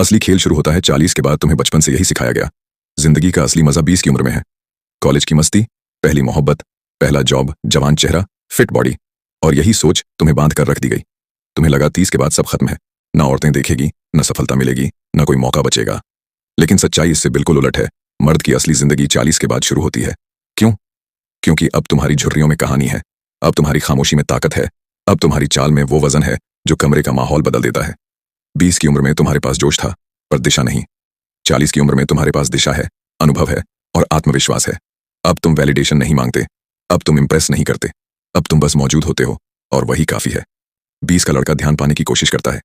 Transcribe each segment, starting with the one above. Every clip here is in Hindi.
असली खेल शुरू होता है 40 के बाद। तुम्हें बचपन से यही सिखाया गया। जिंदगी का असली मजा 20 की उम्र में है। कॉलेज की मस्ती, पहली मोहब्बत, पहला जॉब, जवान चेहरा, फिट बॉडी, और यही सोच तुम्हें बांध कर रख दी गई। तुम्हें लगा 30 के बाद सब खत्म है, ना औरतें देखेगी, न सफलता मिलेगी, न कोई मौका बचेगा। लेकिन सच्चाई इससे बिल्कुल उलट है। मर्द की असली जिंदगी 40 के बाद शुरू होती है। क्यों? क्योंकि अब तुम्हारी झुर्रियों में कहानी है, अब तुम्हारी खामोशी में ताकत है, अब तुम्हारी चाल में वो वजन है जो कमरे का माहौल बदल देता है। 20 की उम्र में तुम्हारे पास जोश था, पर दिशा नहीं। 40 की उम्र में तुम्हारे पास दिशा है, अनुभव है और आत्मविश्वास है। अब तुम वैलिडेशन नहीं मांगते, अब तुम इंप्रेस नहीं करते, अब तुम बस मौजूद होते हो, और वही काफी है। 20 का लड़का ध्यान पाने की कोशिश करता है,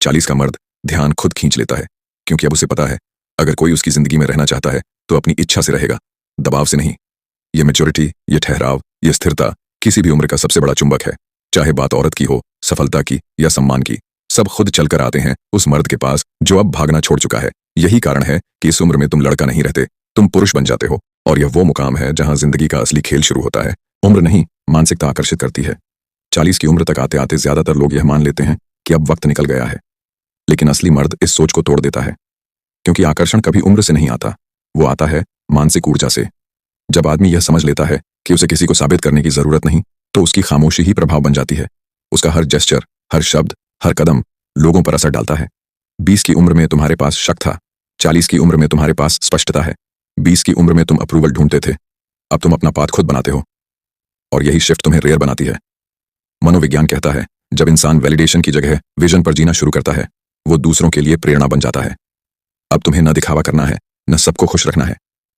40 का मर्द ध्यान खुद खींच लेता है, क्योंकि अब उसे पता है अगर कोई उसकी जिंदगी में रहना चाहता है तो अपनी इच्छा से रहेगा, दबाव से नहीं। ये मैच्योरिटी, ये ठहराव, ये स्थिरता किसी भी उम्र का सबसे बड़ा चुंबक है। चाहे बात औरत की हो, सफलता की या सम्मान की, सब खुद चलकर आते हैं उस मर्द के पास जो अब भागना छोड़ चुका है। यही कारण है कि इस उम्र में तुम लड़का नहीं रहते, तुम पुरुष बन जाते हो, और यह वो मुकाम है जहां जिंदगी का असली खेल शुरू होता है। उम्र नहीं, मानसिकता आकर्षित करती है। 40 की उम्र तक आते आते ज्यादातर लोग यह मान लेते हैं कि अब वक्त निकल गया है, लेकिन असली मर्द इस सोच को तोड़ देता है, क्योंकि आकर्षण कभी उम्र से नहीं आता, वो आता है मानसिक ऊर्जा से। जब आदमी यह समझ लेता है कि उसे किसी को साबित करने की जरूरत नहीं, तो उसकी खामोशी ही प्रभाव बन जाती है। उसका हर जेस्चर, हर शब्द, हर कदम लोगों पर असर डालता है। 20 की उम्र में तुम्हारे पास शक था, 40 की उम्र में तुम्हारे पास स्पष्टता है। 20 की उम्र में तुम अप्रूवल ढूंढते थे, अब तुम अपना पाथ खुद बनाते हो, और यही शिफ्ट तुम्हें रेयर बनाती है। मनोविज्ञान कहता है जब इंसान वैलिडेशन की जगह विजन पर जीना शुरू करता है, वो दूसरों के लिए प्रेरणा बन जाता है। अब तुम्हें न दिखावा करना है, न सबको खुश रखना है,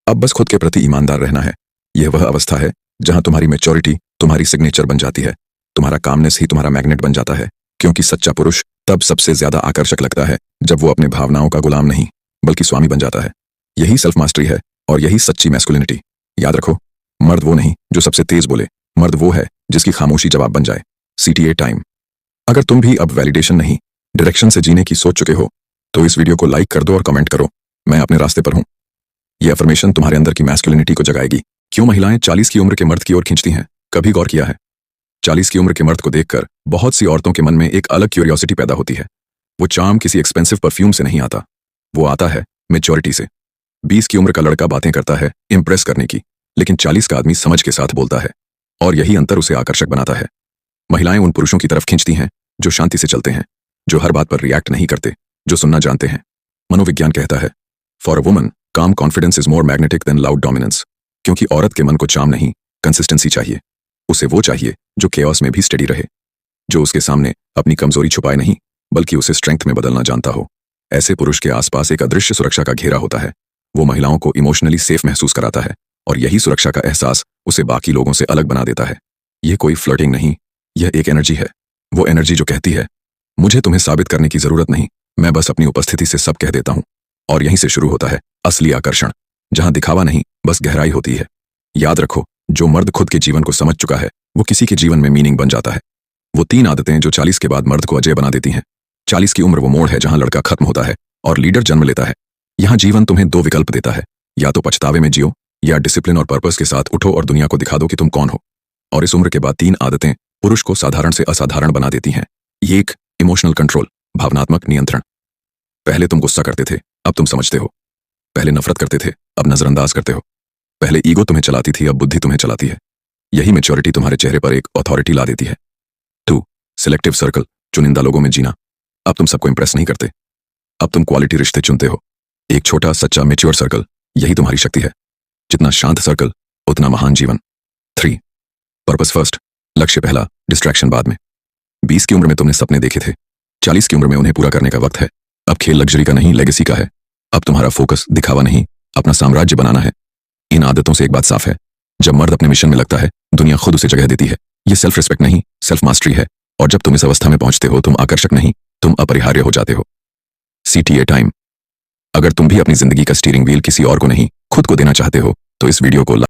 अब बस खुद के प्रति ईमानदार रहना है। यह वह अवस्था है जहां तुम्हारी मैच्योरिटी तुम्हारी सिग्नेचर बन जाती है, तुम्हारा कामनेस ही तुम्हारा मैग्नेट बन जाता है। क्योंकि सच्चा पुरुष तब सबसे ज्यादा आकर्षक लगता है जब वो अपने भावनाओं का गुलाम नहीं बल्कि स्वामी बन जाता है। यही सेल्फ मास्टरी है और यही सच्ची मैस्कुलिनिटी। याद रखो, मर्द वो नहीं जो सबसे तेज बोले, मर्द वो है जिसकी खामोशी जवाब बन जाए। CTA time. अगर तुम भी अब वैलिडेशन नहीं, डायरेक्शन से जीने की सोच चुके हो, तो इस वीडियो को लाइक कर दो और कमेंट करो, मैं अपने रास्ते पर हूं। यह अफर्मेशन तुम्हारे अंदर की मैस्कुलिनिटी को जगाएगी। क्यों महिलाएं 40 की उम्र के मर्द की ओर खींचती हैं? कभी गौर किया है? 40 की उम्र के मर्द को देखकर बहुत सी औरतों के मन में एक अलग क्यूरियोसिटी पैदा होती है। वो चार्म किसी एक्सपेंसिव परफ्यूम से नहीं आता, वो आता है मैच्योरिटी से। 20 की उम्र का लड़का बातें करता है इंप्रेस करने की, लेकिन 40 का आदमी समझ के साथ बोलता है, और यही अंतर उसे आकर्षक बनाता है। महिलाएं उन पुरुषों की तरफ खींचती हैं जो शांति से चलते हैं, जो हर बात पर रिएक्ट नहीं करते, जो सुनना जानते हैं। मनोविज्ञान कहता है for a woman calm confidence is more magnetic than loud dominance. क्योंकि औरत के मन को चार्म नहीं, कंसिस्टेंसी चाहिए। उसे वो चाहिए जो केओस में भी स्टेडी रहे, जो उसके सामने अपनी कमजोरी छुपाए नहीं बल्कि उसे स्ट्रेंथ में बदलना जानता हो। ऐसे पुरुष के आसपास एक अदृश्य सुरक्षा का घेरा होता है। वो महिलाओं को इमोशनली सेफ महसूस कराता है, और यही सुरक्षा का एहसास उसे बाकी लोगों से अलग बना देता है। यह कोई फ्लर्टिंग नहीं, यह एक एनर्जी है। वो एनर्जी जो कहती है मुझे तुम्हें साबित करने की जरूरत नहीं, मैं बस अपनी उपस्थिति से सब कह देता हूं। और यहीं से शुरू होता है असली आकर्षण, जहां दिखावा नहीं बस गहराई होती है। याद रखो, जो मर्द खुद के जीवन को समझ चुका है वो किसी के जीवन में मीनिंग बन जाता है। वो 3 आदतें जो 40 के बाद मर्द को अजय बना देती हैं। 40 की उम्र वो मोड़ है जहां लड़का खत्म होता है और लीडर जन्म लेता है। यहां जीवन तुम्हें 2 विकल्प देता है, या तो पछतावे में जियो, या डिसिप्लिन और पर्पस के साथ उठो और दुनिया को दिखा दो कि तुम कौन हो। और इस उम्र के बाद 3 आदतें पुरुष को साधारण से असाधारण बना देती हैं। ये एक इमोशनल कंट्रोल, भावनात्मक नियंत्रण। पहले तुम गुस्सा करते थे, अब तुम समझते हो। पहले नफरत करते थे, अब नजरअंदाज करते हो। पहले ईगो तुम्हें चलाती थी, अब बुद्धि तुम्हें चलाती है। यही मैच्योरिटी तुम्हारे चेहरे पर एक अथॉरिटी ला देती है। 2 सिलेक्टिव सर्कल, चुनिंदा लोगों में जीना। अब तुम सबको इंप्रेस नहीं करते, अब तुम क्वालिटी रिश्ते चुनते हो। एक छोटा सच्चा मैच्योर सर्कल, यही तुम्हारी शक्ति है। जितना शांत सर्कल उतना महान जीवन। 3 पर्पस फर्स्ट, लक्ष्य पहला, डिस्ट्रैक्शन बाद में। 20 की उम्र में तुमने सपने देखे थे, 40 की उम्र में उन्हें पूरा करने का वक्त है। अब खेल लग्जरी का नहीं, लेगेसी का है। अब तुम्हारा फोकस दिखावा नहीं, अपना साम्राज्य बनाना है। इन आदतों से एक बात साफ है, जब मर्द अपने मिशन में लगता है दुनिया खुद उसे जगह देती है। ये सेल्फ रिस्पेक्ट नहीं, सेल्फ मास्टरी है। और जब तुम इस अवस्था में पहुंचते हो, तुम आकर्षक नहीं, तुम अपरिहार्य हो जाते हो। CTA time. अगर तुम भी अपनी जिंदगी का स्टीयरिंग व्हील किसी और को नहीं खुद को देना चाहते हो, तो इस वीडियो को